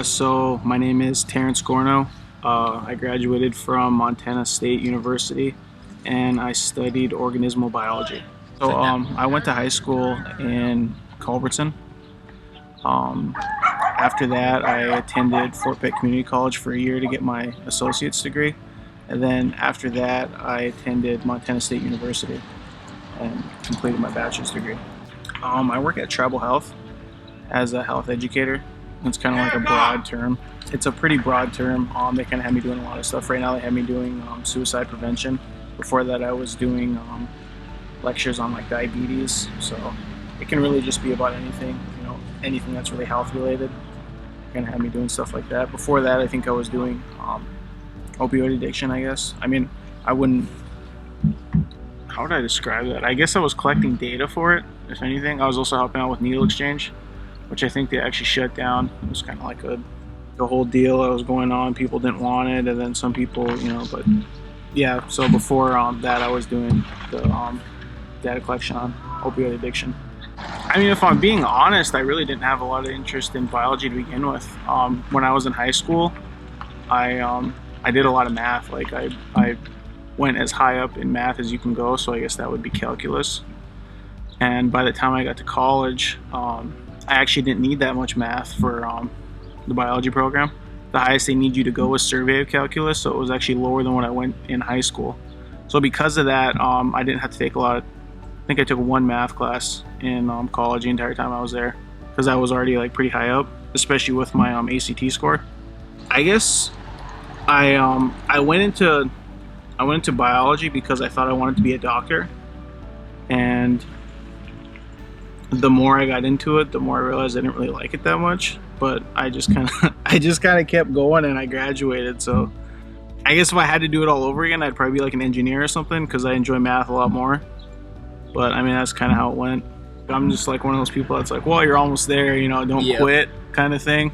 So my name is Terrance Gourneau. I graduated from Montana State University and I studied organismal biology. So I went to high school in Culbertson. After that, I attended Fort Pitt Community College for a year to get my associate's degree. And then after that, I attended Montana State University and completed my bachelor's degree. I work at Tribal Health as a health educator. It's kind of like a broad term. It's a pretty broad term. They kind of have me doing a lot of stuff. Right now they have me doing suicide prevention. Before that I was doing lectures on like diabetes. So it can really just be about anything, anything that's really health related. They're gonna have me doing stuff like that. Before that I think I was doing opioid addiction, I guess. I mean, how would I describe that? I guess I was collecting data for it, if anything. I was also helping out with needle exchange, which I think they actually shut down. It was kind of like the whole deal that was going on. People didn't want it, and then some people, but yeah. So before that, I was doing the data collection on opioid addiction. I mean, if I'm being honest, I really didn't have a lot of interest in biology to begin with. When I was in high school, I did a lot of math. Like I went as high up in math as you can go, so I guess that would be calculus. And by the time I got to college, I actually didn't need that much math for the biology program. The highest they need you to go was survey of calculus, so it was actually lower than what I went in high school. So because of that, I didn't have to take I think I took one math class in college the entire time I was there, because I was already like pretty high up, especially with my ACT score. I guess I went into biology because I thought I wanted to be a doctor, and the more I got into it, the more I realized I didn't really like it that much. But I just kind of kept going, and I graduated. So I guess if I had to do it all over again, I'd probably be like an engineer or something, because I enjoy math a lot more. But I mean, that's kind of how it went. I'm just like one of those people that's like, well, you're almost there, don't quit kind of thing.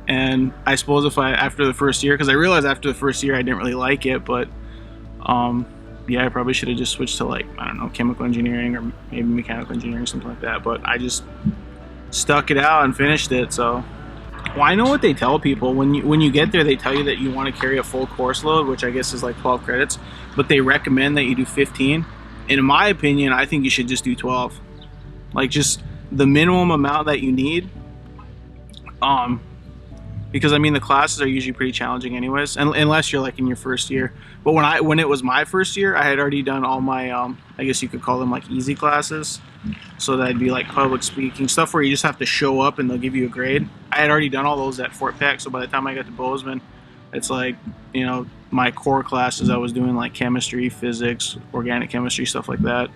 And I suppose after the first year, because I realized after the first year I didn't really like it, but yeah, I probably should have just switched to like, I don't know, chemical engineering or maybe mechanical engineering, something like that. But I just stuck it out and finished it. So, well, I know what they tell people when you get there. They tell you that you want to carry a full course load, which I guess is like 12 credits, but they recommend that you do 15. And in my opinion, I think you should just do 12, like just the minimum amount that you need. Because I mean, the classes are usually pretty challenging anyways, unless you're like in your first year. But when it was my first year, I had already done all my I guess you could call them like easy classes. So that'd be like public speaking, stuff where you just have to show up and they'll give you a grade. I had already done all those at Fort Peck, so by the time I got to Bozeman, it's like, my core classes I was doing like chemistry, physics, organic chemistry, stuff like that.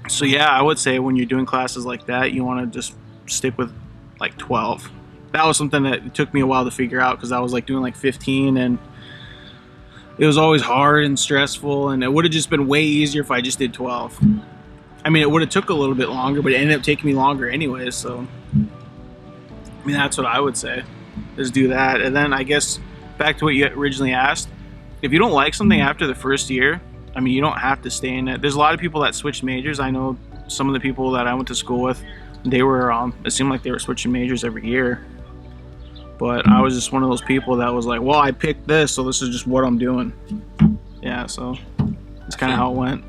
So yeah, I would say when you're doing classes like that, you want to just stick with like 12. That was something that took me a while to figure out, because I was like doing like 15 and it was always hard and stressful, and it would have just been way easier if I just did 12. I mean, it would have took a little bit longer, but it ended up taking me longer anyways. So I mean, that's what I would say, is do that. And then I guess back to what you originally asked, if you don't like something after the first year, I mean, you don't have to stay in it. There's a lot of people that switched majors. I know some of the people that I went to school with, they were it seemed like they were switching majors every year. But I was just one of those people that was like, well, I picked this, so this is just what I'm doing. Yeah, so that's kind of how it went.